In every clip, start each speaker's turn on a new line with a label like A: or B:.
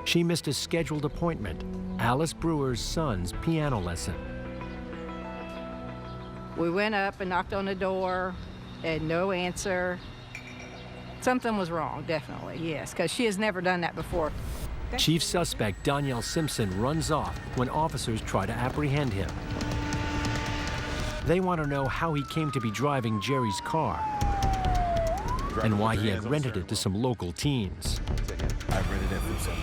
A: She missed a scheduled appointment, Alice Brewer's son's piano lesson.
B: We went up and knocked on the door, and no answer. Something was wrong, definitely, yes, because she has never done that before.
A: Chief suspect Danielle Simpson runs off when officers try to apprehend him. They want to know how he came to be driving Jerry's car and why he had rented it to some local teens.
C: I rented it from someone.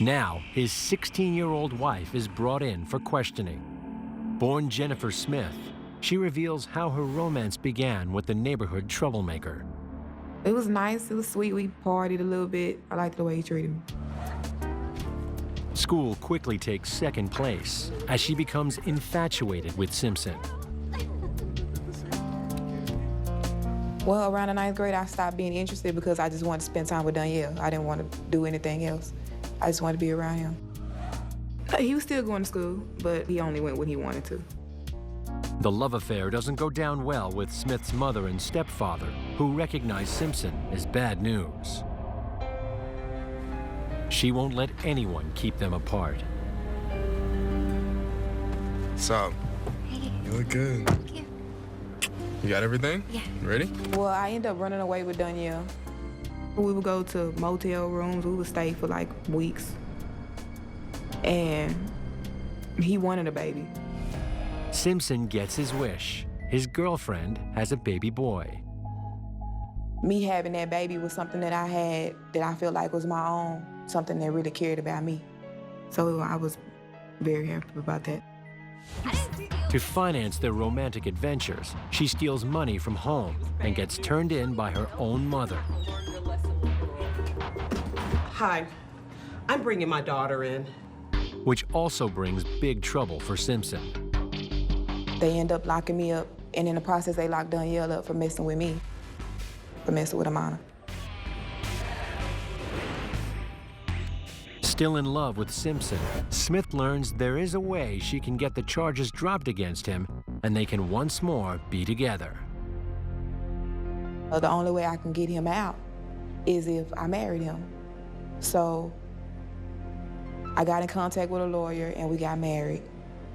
A: Now, his 16-year-old wife is brought in for questioning. Born Jennifer Smith, she reveals how her romance began with the neighborhood troublemaker.
D: It was nice, it was sweet, we partied a little bit. I liked the way he treated me.
A: School quickly takes second place as she becomes infatuated with Simpson.
D: Well, around the 9th grade, I stopped being interested because I just wanted to spend time with Danielle. I didn't want to do anything else. I just wanted to be around him. He was still going to school, but he only went when he wanted to.
A: The love affair doesn't go down well with Smith's mother and stepfather, who recognize Simpson as bad news. She won't let anyone keep them apart.
C: So, you look good.
E: Thank you.
C: You got everything?
E: Yeah.
C: You ready?
D: Well, I ended up running away with Danielle. We would go to motel rooms. We would stay for like weeks. And he wanted a baby.
A: Simpson gets his wish. His girlfriend has a baby boy.
D: Me having that baby was something that I had that I felt like was my own, something that really cared about me. So I was very happy about that.
A: To finance their romantic adventures, she steals money from home and gets turned in by her own mother.
F: Hi, I'm bringing my daughter in.
A: Which also brings big trouble for Simpson.
D: They end up locking me up, and in the process, they locked Danielle up for messing with me, for messing with Amana.
A: Still in love with Simpson, Smith learns there is a way she can get the charges dropped against him, and they can once more be together.
D: The only way I can get him out is if I married him. So I got in contact with a lawyer, and we got married,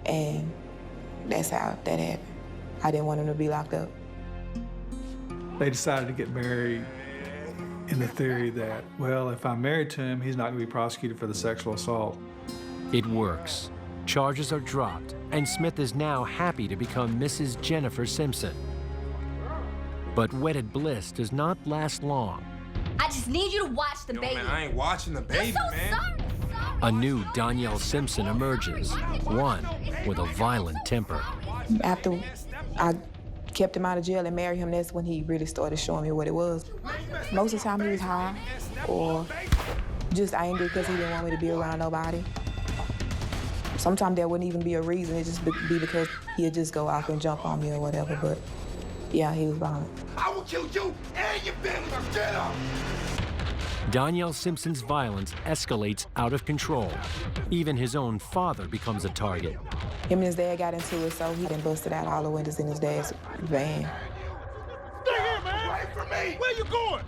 D: and that's how that happened. I didn't want him to be locked up.
G: They decided to get married in the theory that, well, if I'm married to him, he's not going to be prosecuted for the sexual assault.
A: It works. Charges are dropped, and Smith is now happy to become Mrs. Jennifer Simpson. But wedded bliss does not last long.
E: I just need you to watch the baby.
C: Man, I ain't watching the baby,
E: I'm so
C: man.
E: sorry.
A: A new Danielle Simpson emerges, one with a violent temper.
D: After I kept him out of jail and married him, that's when he really started showing me what it was. Most of the time he was high or just angry because he didn't want me to be around nobody. Sometimes there wouldn't even be a reason. It'd just be because he'd just go out and jump on me or whatever, but yeah, he was violent.
C: I will kill you and your family. Get up!
A: Danielle Simpson's violence escalates out of control. Even his own father becomes a target.
D: Him and his dad got into it, so he done busted out all the windows in his dad's van.
C: Stay here, man! Wait for me! Where you going?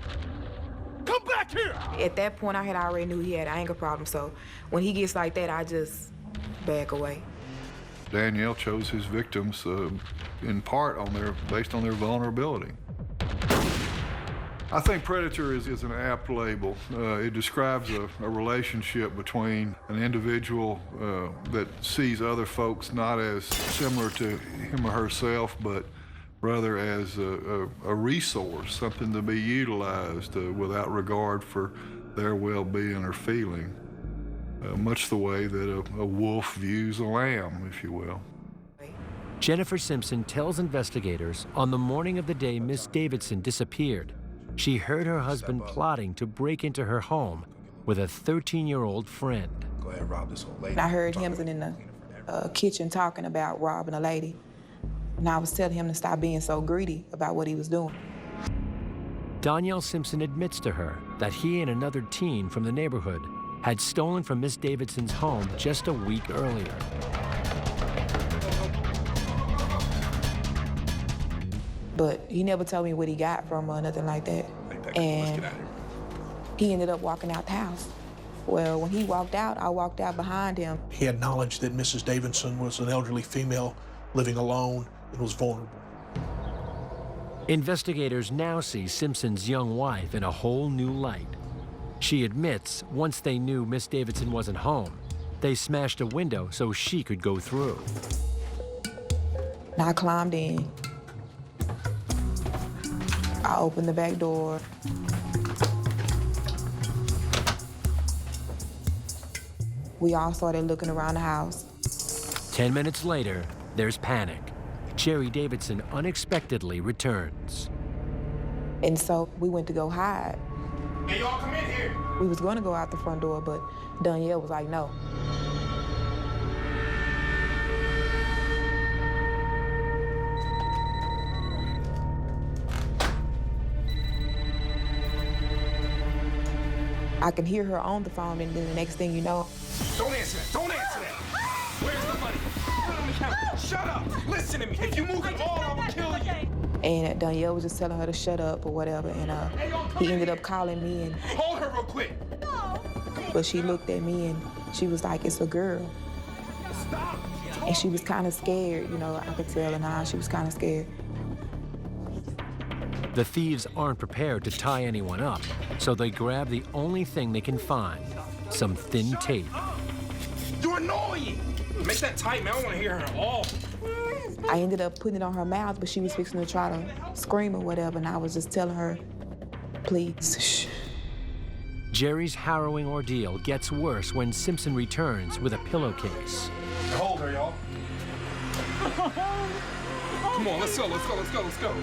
C: Come back here!
D: At that point, I already knew he had an anger problem, so when he gets like that, I just back away.
H: Danielle chose his victims in part based on their vulnerability. I think predator is an apt label. It describes a relationship between an individual that sees other folks not as similar to him or herself, but rather as a resource, something to be utilized without regard for their well-being or feeling, much the way that a wolf views a lamb, if you will.
A: Jennifer Simpson tells investigators on the morning of the day Miss Davidson disappeared, she heard her husband plotting to break into her home with a 13-year-old friend.
C: Go ahead, rob this old lady.
D: I heard him in the kitchen talking about robbing a lady, and I was telling him to stop being so greedy about what he was doing.
A: Danielle Simpson admits to her that he and another teen from the neighborhood had stolen from Miss Davidson's home just a week earlier.
D: But he never told me what he got from her or nothing like that. And he ended up walking out the house. Well, when he walked out, I walked out behind him.
I: He had knowledge that Mrs. Davidson was an elderly female living alone and was vulnerable.
A: Investigators now see Simpson's young wife in a whole new light. She admits once they knew Miss Davidson wasn't home, they smashed a window so she could go through.
D: I climbed in. I opened the back door. We all started looking around the house.
A: 10 minutes later, there's panic. Jerry Davidson unexpectedly returns.
D: And so we went to go hide.
C: Hey, y'all come in here.
D: We was gonna go out the front door, but Danielle was like, no. I can hear her on the phone, and then the next thing you know,
C: Don't answer that. Don't answer that. Where's the money? Put it on the counter. Shut up. Listen to me. If you move at all, I will kill you.
D: and Danielle was just telling her to shut up or whatever, and he ended up calling me, and
C: Hold her real quick.
D: but she looked at me and she was like, it's a girl. And she was kind of scared, you know, I could tell in her eyes she was kind of scared.
A: The thieves aren't prepared to tie anyone up, so they grab the only thing they can find, some thin tape.
C: You're annoying. Make that tight, man. I don't want to hear her at all.
D: I ended up putting it on her mouth, but she was fixing to try to scream or whatever, and I was just telling her, please, shh.
A: Jerry's harrowing ordeal gets worse when Simpson returns with a pillowcase.
C: Hold her, y'all. Come on, let's go, let's go, let's go, let's go.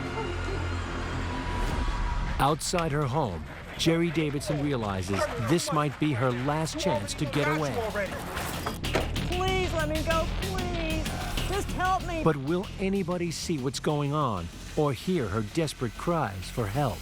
A: Outside her home, Jerry Davidson realizes this might be her last chance to get away.
J: Please let me go, please. Just help me.
A: But will anybody see what's going on or hear her desperate cries for help?